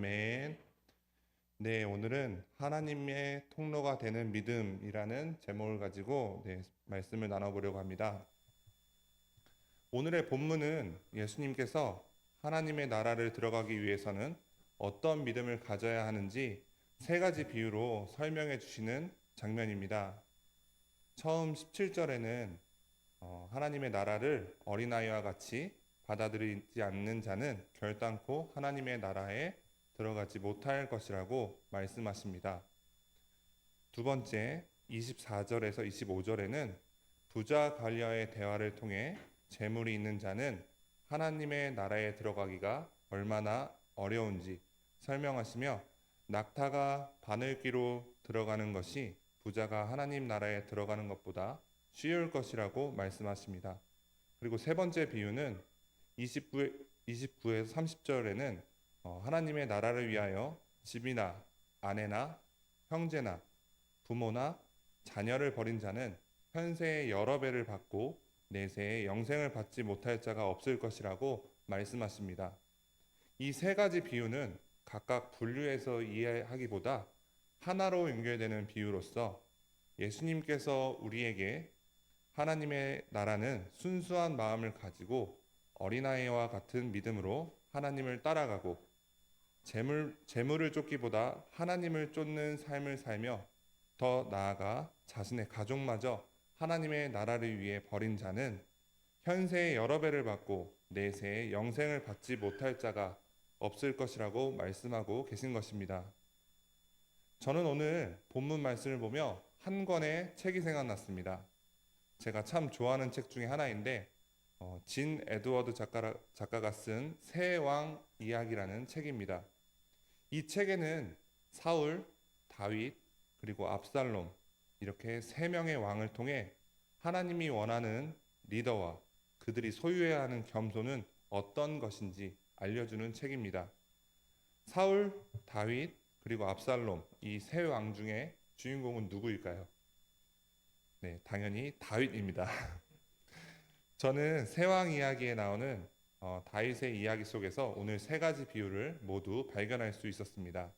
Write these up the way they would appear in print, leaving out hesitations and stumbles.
아멘. 네, 오늘은 하나님의 통로가 되는 믿음이라는 제목을 가지고 말씀을 나눠보려고 합니다. 오늘의 본문은 예수님께서 하나님의 나라를 들어가기 위해서는 어떤 믿음을 가져야 하는지 세 가지 비유로 설명해 주시는 장면입니다. 처음 17절에는 하나님의 나라를 어린아이와 같이 받아들이지 않는 자는 결단코 하나님의 나라에 들어가지 못할 것이라고 말씀하십니다. 두 번째, 24절에서 25절에는 부자 관리와의 대화를 통해 재물이 있는 자는 하나님의 나라에 들어가기가 얼마나 어려운지 설명하시며 낙타가 바늘귀로 들어가는 것이 부자가 하나님 나라에 들어가는 것보다 쉬울 것이라고 말씀하십니다. 그리고 세 번째 비유는 29에서 30절에는 하나님의 나라를 위하여 집이나 아내나 형제나 부모나 자녀를 버린 자는 현세의 여러 배를 받고 내세의 영생을 받지 못할 자가 없을 것이라고 말씀하십니다. 이 세 가지 비유는 각각 분류해서 이해하기보다 하나로 연결되는 비유로서 예수님께서 우리에게 하나님의 나라는 순수한 마음을 가지고 어린아이와 같은 믿음으로 하나님을 따라가고 재물을 쫓기보다 하나님을 쫓는 삶을 살며 더 나아가 자신의 가족마저 하나님의 나라를 위해 버린 자는 현세의 여러 배를 받고 내세의 영생을 받지 못할 자가 없을 것이라고 말씀하고 계신 것입니다. 저는 오늘 본문 말씀을 보며 한 권의 책이 생각났습니다. 제가 참 좋아하는 책 중에 하나인데 진 에드워드 작가가 쓴 새 왕 이야기라는 책입니다. 이 책에는 사울, 다윗, 그리고 압살롬 이렇게 세 명의 왕을 통해 하나님이 원하는 리더와 그들이 소유해야 하는 겸손은 어떤 것인지 알려주는 책입니다. 사울, 다윗, 그리고 압살롬 이 세 왕 중에 주인공은 누구일까요? 네, 당연히 다윗입니다. 저는 세 왕 이야기에 나오는 다윗의 이야기 속에서 오늘 세 가지 비유를 모두 발견할 수 있었습니다.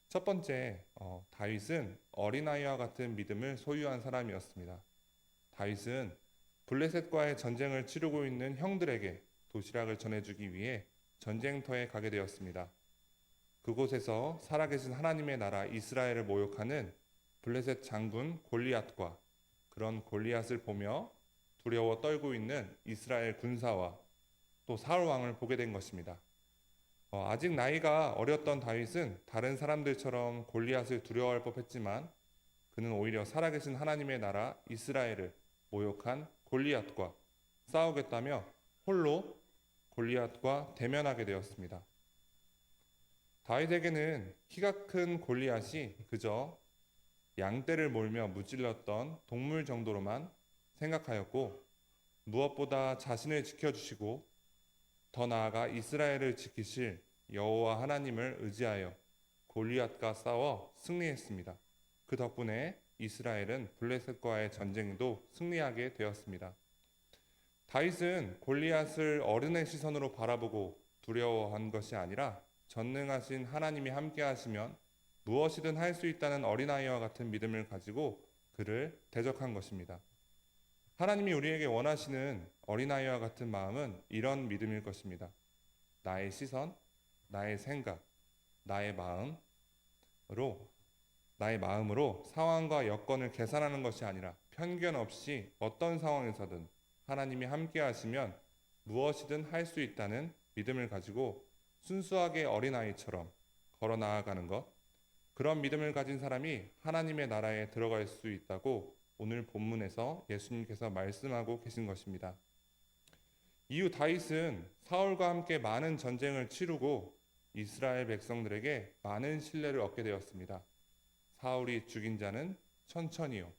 첫 번째, 다윗은 어린아이와 같은 믿음을 소유한 사람이었습니다. 다윗은 블레셋과의 전쟁을 치르고 있는 형들에게 도시락을 전해주기 위해 전쟁터에 가게 되었습니다. 그곳에서 살아계신 하나님의 나라 이스라엘을 모욕하는 블레셋 장군 골리앗과 그런 골리앗을 보며 두려워 떨고 있는 이스라엘 군사와 또 사울 왕을 보게 된 것입니다. 아직 나이가 어렸던 다윗은 다른 사람들처럼 골리앗을 두려워할 법했지만 그는 오히려 살아계신 하나님의 나라 이스라엘을 모욕한 골리앗과 싸우겠다며 홀로 골리앗과 대면하게 되었습니다. 다윗에게는 키가 큰 골리앗이 그저 양떼를 몰며 무찔렀던 동물 정도로만 생각하였고 무엇보다 자신을 지켜주시고 더 나아가 이스라엘을 지키실 여호와 하나님을 의지하여 골리앗과 싸워 승리했습니다. 그 덕분에 이스라엘은 블레셋과의 전쟁도 승리하게 되었습니다. 다윗은 골리앗을 어른의 시선으로 바라보고 두려워한 것이 아니라 전능하신 하나님이 함께 하시면 무엇이든 할 수 있다는 어린아이와 같은 믿음을 가지고 그를 대적한 것입니다. 하나님이 우리에게 원하시는 어린아이와 같은 마음은 이런 믿음일 것입니다. 나의 시선, 나의 생각, 나의 마음으로 상황과 여건을 계산하는 것이 아니라 편견 없이 어떤 상황에서든 하나님이 함께 하시면 무엇이든 할 수 있다는 믿음을 가지고 순수하게 어린아이처럼 걸어 나아가는 것, 그런 믿음을 가진 사람이 하나님의 나라에 들어갈 수 있다고 오늘 본문에서 예수님께서 말씀하고 계신 것입니다. 이후 다윗은 사울과 함께 많은 전쟁을 치르고 이스라엘 백성들에게 많은 신뢰를 얻게 되었습니다. 사울이 죽인 자는 천천히요.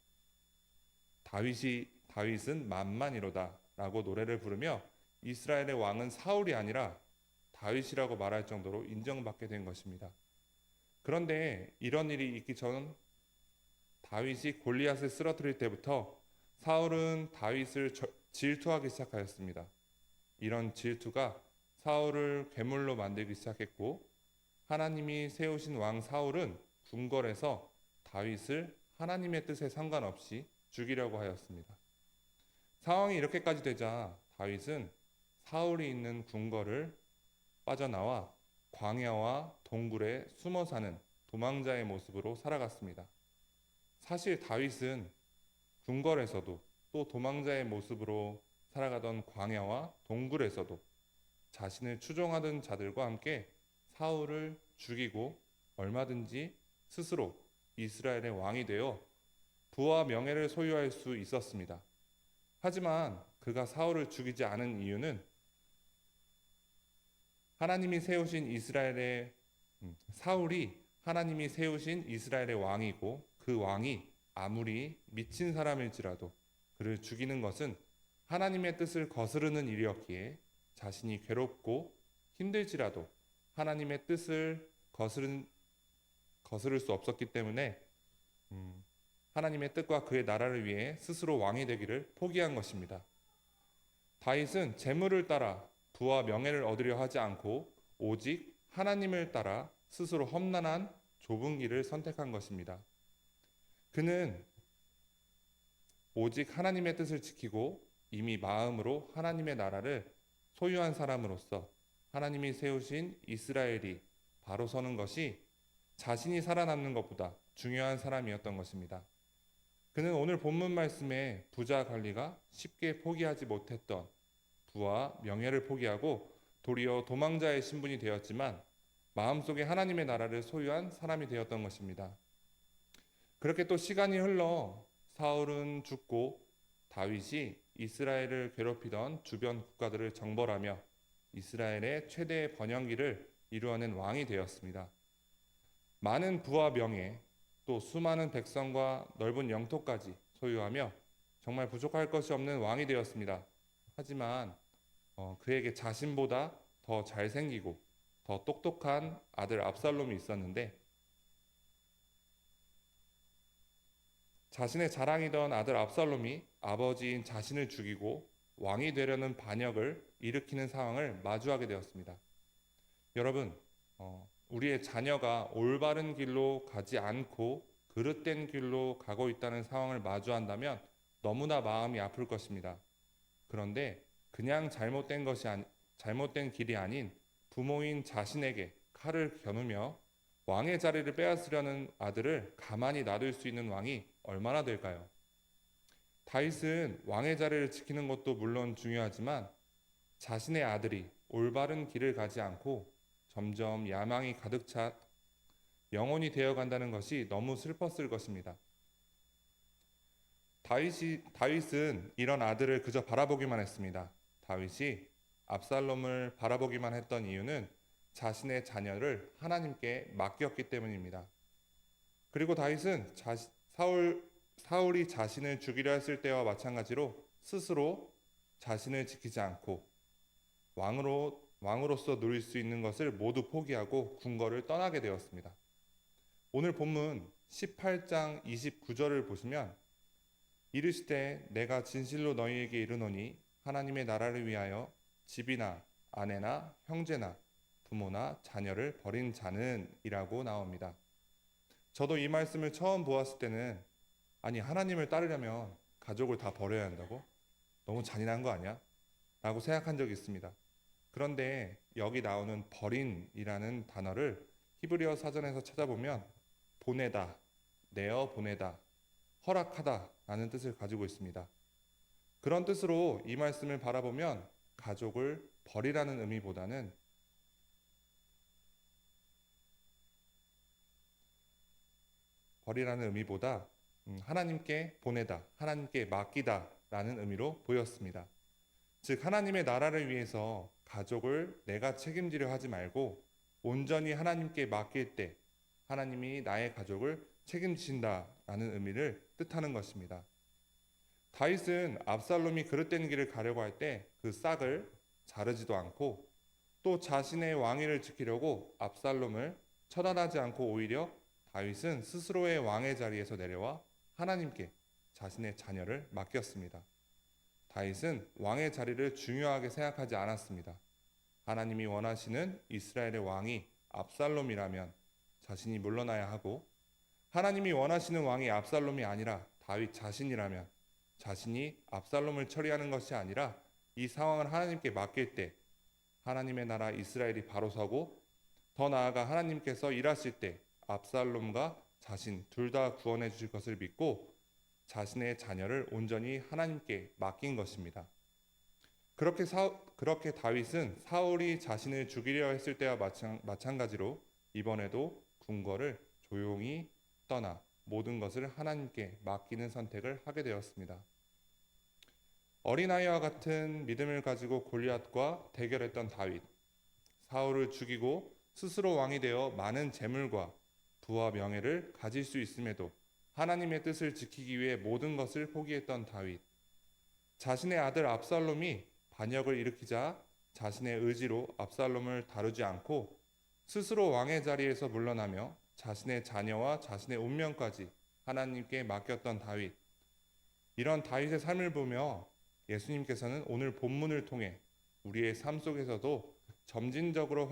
다윗은 만만이로다 라고 노래를 부르며 이스라엘의 왕은 사울이 아니라 다윗이라고 말할 정도로 인정받게 된 것입니다. 그런데 이런 일이 있기 전 다윗이 골리앗을 쓰러뜨릴 때부터 사울은 다윗을 질투하기 시작하였습니다. 이런 질투가 사울을 괴물로 만들기 시작했고 하나님이 세우신 왕 사울은 궁궐에서 다윗을 하나님의 뜻에 상관없이 죽이려고 하였습니다. 상황이 이렇게까지 되자 다윗은 사울이 있는 궁궐을 빠져나와 광야와 동굴에 숨어 사는 도망자의 모습으로 살아갔습니다. 사실 다윗은 궁궐에서도 또 도망자의 모습으로 살아가던 광야와 동굴에서도 자신을 추종하던 자들과 함께 사울을 죽이고 얼마든지 스스로 이스라엘의 왕이 되어 부와 명예를 소유할 수 있었습니다. 하지만 그가 사울을 죽이지 않은 이유는 하나님이 세우신 이스라엘의 사울이 하나님이 세우신 이스라엘의 왕이고 그 왕이 아무리 미친 사람일지라도 그를 죽이는 것은 하나님의 뜻을 거스르는 일이었기에 자신이 괴롭고 힘들지라도 하나님의 뜻을 거스를 수 없었기 때문에 하나님의 뜻과 그의 나라를 위해 스스로 왕이 되기를 포기한 것입니다. 다윗은 재물을 따라 부와 명예를 얻으려 하지 않고 오직 하나님을 따라 스스로 험난한 좁은 길을 선택한 것입니다. 그는 오직 하나님의 뜻을 지키고 이미 마음으로 하나님의 나라를 소유한 사람으로서 하나님이 세우신 이스라엘이 바로 서는 것이 자신이 살아남는 것보다 중요한 사람이었던 것입니다. 그는 오늘 본문 말씀에 부자 관리가 쉽게 포기하지 못했던 부와 명예를 포기하고 도리어 도망자의 신분이 되었지만 마음속에 하나님의 나라를 소유한 사람이 되었던 것입니다. 그렇게 또 시간이 흘러 사울은 죽고 다윗이 이스라엘을 괴롭히던 주변 국가들을 정벌하며 이스라엘의 최대의 번영기를 이루어낸 왕이 되었습니다. 많은 부와 명예, 또 수많은 백성과 넓은 영토까지 소유하며 정말 부족할 것이 없는 왕이 되었습니다. 하지만 그에게 자신보다 더 잘생기고 더 똑똑한 아들 압살롬이 있었는데 자신의 자랑이던 아들 압살롬이 아버지인 자신을 죽이고 왕이 되려는 반역을 일으키는 상황을 마주하게 되었습니다. 여러분, 우리의 자녀가 올바른 길로 가지 않고 그릇된 길로 가고 있다는 상황을 마주한다면 너무나 마음이 아플 것입니다. 그런데 그냥 잘못된 길이 아닌 부모인 자신에게 칼을 겨누며 왕의 자리를 빼앗으려는 아들을 가만히 놔둘 수 있는 왕이 얼마나 될까요? 다윗은 왕의 자리를 지키는 것도 물론 중요하지만 자신의 아들이 올바른 길을 가지 않고 점점 야망이 가득 차 영혼이 되어간다는 것이 너무 슬펐을 것입니다. 다윗은 이런 아들을 그저 바라보기만 했습니다. 다윗이 압살롬을 바라보기만 했던 이유는 자신의 자녀를 하나님께 맡겼기 때문입니다. 그리고 다윗은 사울이 자신을 죽이려 했을 때와 마찬가지로 스스로 자신을 지키지 않고 왕으로서 누릴 수 있는 것을 모두 포기하고 궁궐을 떠나게 되었습니다. 오늘 본문 18장 29절을 보시면 이르시되 내가 진실로 너희에게 이르노니 하나님의 나라를 위하여 집이나 아내나 형제나 부모나 자녀를 버린 자는 이라고 나옵니다. 저도 이 말씀을 처음 보았을 때는 아니 하나님을 따르려면 가족을 다 버려야 한다고? 너무 잔인한 거 아니야? 라고 생각한 적이 있습니다. 그런데 여기 나오는 버린이라는 단어를 히브리어 사전에서 찾아보면 보내다, 내어 보내다, 허락하다 라는 뜻을 가지고 있습니다. 그런 뜻으로 이 말씀을 바라보면 가족을 버리라는 의미보다는 하나님께 보내다, 하나님께 맡기다 라는 의미로 보였습니다. 즉 하나님의 나라를 위해서 가족을 내가 책임지려 하지 말고 온전히 하나님께 맡길 때 하나님이 나의 가족을 책임지신다라는 의미를 뜻하는 것입니다. 다윗은 압살롬이 그릇된 길을 가려고 할 때 그 싹을 자르지도 않고 또 자신의 왕위를 지키려고 압살롬을 처단하지 않고 오히려 다윗은 스스로의 왕의 자리에서 내려와 하나님께 자신의 자녀를 맡겼습니다. 다윗은 왕의 자리를 중요하게 생각하지 않았습니다. 하나님이 원하시는 이스라엘의 왕이 압살롬이라면 자신이 물러나야 하고, 하나님이 원하시는 왕이 압살롬이 아니라 다윗 자신이라면 자신이 압살롬을 처리하는 것이 아니라 이 상황을 하나님께 맡길 때 하나님의 나라 이스라엘이 바로 서고, 더 나아가 하나님께서 일하실 때 압살롬과 자신 둘 다 구원해 주실 것을 믿고 자신의 자녀를 온전히 하나님께 맡긴 것입니다. 그렇게 다윗은 사울이 자신을 죽이려 했을 때와 마찬가지로 이번에도 궁궐을 조용히 떠나 모든 것을 하나님께 맡기는 선택을 하게 되었습니다. 어린아이와 같은 믿음을 가지고 골리앗과 대결했던 다윗, 사울을 죽이고 스스로 왕이 되어 많은 재물과 부와 명예를 가질 수 있음에도 하나님의 뜻을 지키기 위해 모든 것을 포기했던 다윗, 자신의 아들 압살롬이 반역을 일으키자 자신의 의지로 압살롬을 다루지 않고 스스로 왕의 자리에서 물러나며 자신의 자녀와 자신의 운명까지 하나님께 맡겼던 다윗, 이런 다윗의 삶을 보며 예수님께서는 오늘 본문을 통해 우리의 삶 속에서도 점진적으로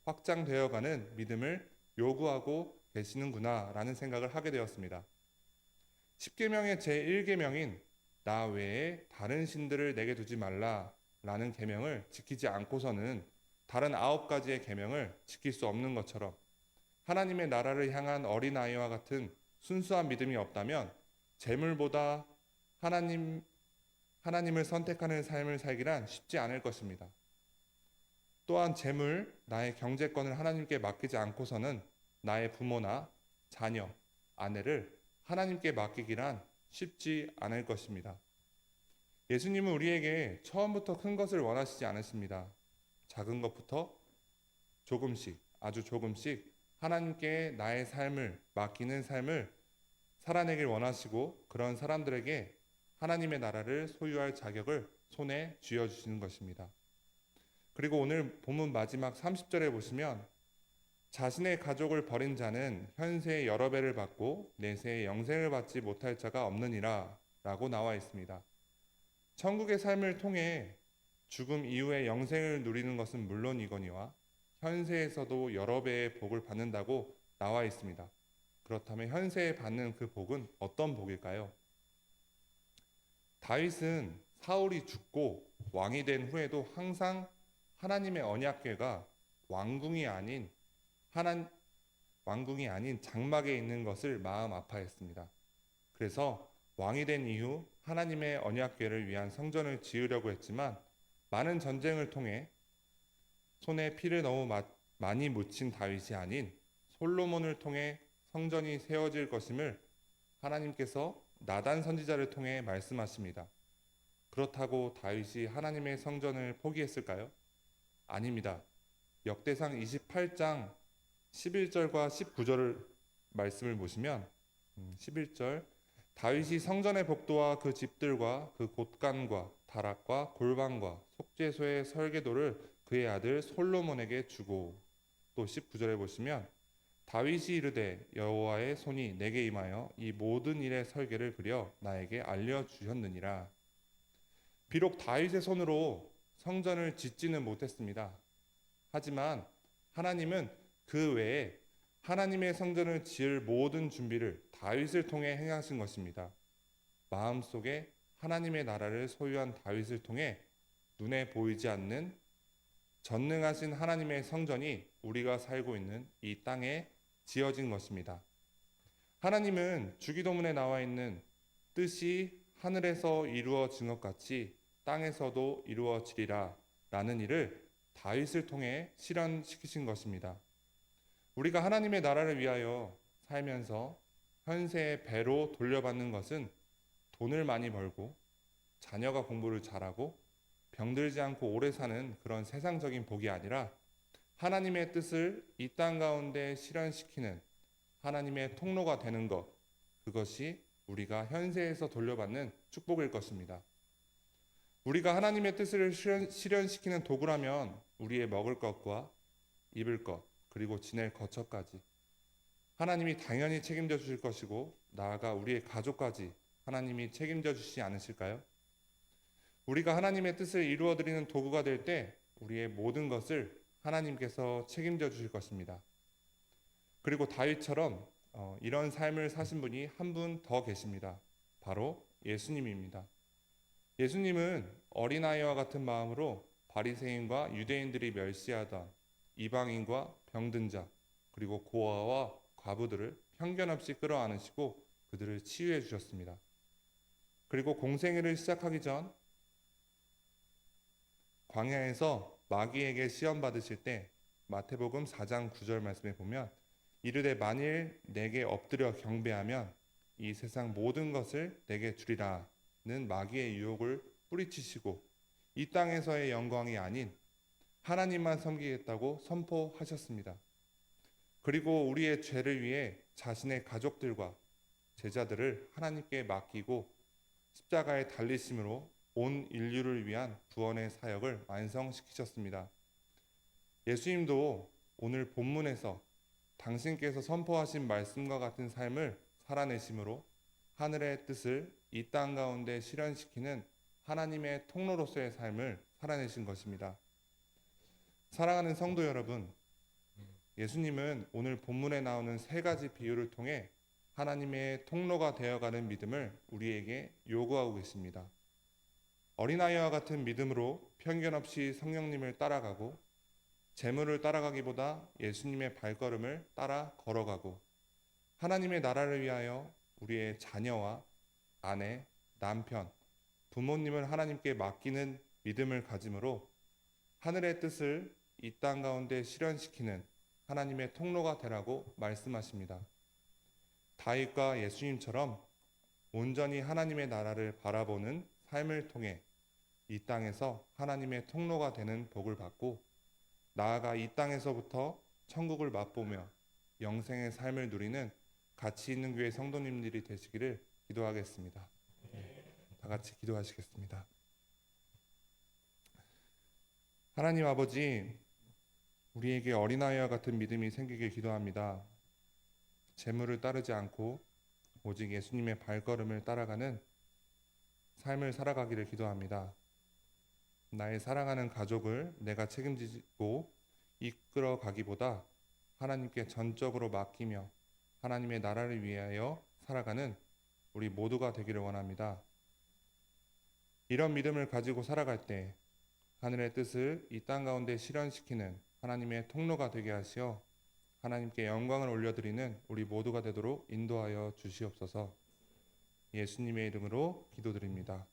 확장되어가는 믿음을 요구하고 계시는구나 라는 생각을 하게 되었습니다. 10계명의 제1계명인 나 외에 다른 신들을 내게 두지 말라 라는 계명을 지키지 않고서는 다른 9가지의 계명을 지킬 수 없는 것처럼, 하나님의 나라를 향한 어린아이와 같은 순수한 믿음이 없다면 재물보다 하나님을 선택하는 삶을 살기란 쉽지 않을 것입니다. 또한 재물, 나의 경제권을 하나님께 맡기지 않고서는 나의 부모나 자녀, 아내를 하나님께 맡기기란 쉽지 않을 것입니다. 예수님은 우리에게 처음부터 큰 것을 원하시지 않으십니다. 작은 것부터 조금씩, 아주 조금씩 하나님께 나의 삶을 맡기는 삶을 살아내길 원하시고, 그런 사람들에게 하나님의 나라를 소유할 자격을 손에 쥐어주시는 것입니다. 그리고 오늘 본문 마지막 30절에 보시면 자신의 가족을 버린 자는 현세의 여러 배를 받고 내세의 영생을 받지 못할 자가 없느니라 라고 나와 있습니다. 천국의 삶을 통해 죽음 이후의 영생을 누리는 것은 물론이거니와 현세에서도 여러 배의 복을 받는다고 나와 있습니다. 그렇다면 현세에 받는 그 복은 어떤 복일까요? 다윗은 사울이 죽고 왕이 된 후에도 항상 하나님의 언약궤가 왕궁이 아닌 장막에 있는 것을 마음 아파했습니다. 그래서 왕이 된 이후 하나님의 언약궤를 위한 성전을 지으려고 했지만 많은 전쟁을 통해 손에 피를 너무 많이 묻힌 다윗이 아닌 솔로몬을 통해 성전이 세워질 것임을 하나님께서 나단 선지자를 통해 말씀하십니다. 그렇다고 다윗이 하나님의 성전을 포기했을까요? 아닙니다. 역대상 28장 11절과 19절을 말씀을 보시면 11절, 다윗이 성전의 복도와 그 집들과 그 곳간과 다락과 골방과 속죄소의 설계도를 그의 아들 솔로몬에게 주고, 또 19절에 보시면 다윗이 이르되 여호와의 손이 내게 임하여 이 모든 일의 설계를 그려 나에게 알려주셨느니라. 비록 다윗의 손으로 성전을 짓지는 못했습니다. 하지만 하나님은 그 외에 하나님의 성전을 지을 모든 준비를 다윗을 통해 행하신 것입니다. 마음속에 하나님의 나라를 소유한 다윗을 통해 눈에 보이지 않는 전능하신 하나님의 성전이 우리가 살고 있는 이 땅에 지어진 것입니다. 하나님은 주기도문에 나와 있는 뜻이 하늘에서 이루어진 것 같이 땅에서도 이루어지리라 라는 일을 다윗을 통해 실현시키신 것입니다. 우리가 하나님의 나라를 위하여 살면서 현세의 배로 돌려받는 것은 돈을 많이 벌고 자녀가 공부를 잘하고 병들지 않고 오래 사는 그런 세상적인 복이 아니라 하나님의 뜻을 이 땅 가운데 실현시키는 하나님의 통로가 되는 것, 그것이 우리가 현세에서 돌려받는 축복일 것입니다. 우리가 하나님의 뜻을 실현시키는 도구라면 우리의 먹을 것과 입을 것, 그리고 지낼 거처까지 하나님이 당연히 책임져 주실 것이고, 나아가 우리의 가족까지 하나님이 책임져 주시지 않으실까요? 우리가 하나님의 뜻을 이루어드리는 도구가 될 때 우리의 모든 것을 하나님께서 책임져 주실 것입니다. 그리고 다윗처럼 이런 삶을 사신 분이 한 분 더 계십니다. 바로 예수님입니다. 예수님은 어린아이와 같은 마음으로 바리새인과 유대인들이 멸시하던 이방인과 병든 자, 그리고 고아와 과부들을 편견 없이 끌어안으시고 그들을 치유해 주셨습니다. 그리고 공생애를 시작하기 전 광야에서 마귀에게 시험 받으실 때 마태복음 4장 9절 말씀에 보면 이르되 만일 내게 엎드려 경배하면 이 세상 모든 것을 내게 주리라는 마귀의 유혹을 뿌리치시고 이 땅에서의 영광이 아닌 하나님만 섬기겠다고 선포하셨습니다. 그리고 우리의 죄를 위해 자신의 가족들과 제자들을 하나님께 맡기고 십자가에 달리심으로 온 인류를 위한 구원의 사역을 완성시키셨습니다. 예수님도 오늘 본문에서 당신께서 선포하신 말씀과 같은 삶을 살아내심으로 하늘의 뜻을 이 땅 가운데 실현시키는 하나님의 통로로서의 삶을 살아내신 것입니다. 사랑하는 성도 여러분, 예수님은 오늘 본문에 나오는 세 가지 비유를 통해 하나님의 통로가 되어가는 믿음을 우리에게 요구하고 계십니다. 어린아이와 같은 믿음으로 편견 없이 성령님을 따라가고 재물을 따라가기보다 예수님의 발걸음을 따라 걸어가고 하나님의 나라를 위하여 우리의 자녀와 아내, 남편, 부모님을 하나님께 맡기는 믿음을 가짐으로 하늘의 뜻을 이 땅 가운데 실현시키는 하나님의 통로가 되라고 말씀하십니다. 다윗과 예수님처럼 온전히 하나님의 나라를 바라보는 삶을 통해 이 땅에서 하나님의 통로가 되는 복을 받고 나아가 이 땅에서부터 천국을 맛보며 영생의 삶을 누리는 가치 있는 교회 성도님들이 되시기를 기도하겠습니다. 다 같이 기도하시겠습니다. 하나님 아버지, 우리에게 어린아이와 같은 믿음이 생기길 기도합니다. 재물을 따르지 않고 오직 예수님의 발걸음을 따라가는 삶을 살아가기를 기도합니다. 나의 사랑하는 가족을 내가 책임지고 이끌어 가기보다 하나님께 전적으로 맡기며 하나님의 나라를 위하여 살아가는 우리 모두가 되기를 원합니다. 이런 믿음을 가지고 살아갈 때 하늘의 뜻을 이 땅 가운데 실현시키는 하나님의 통로가 되게 하시어 하나님께 영광을 올려드리는 우리 모두가 되도록 인도하여 주시옵소서. 예수님의 이름으로 기도드립니다.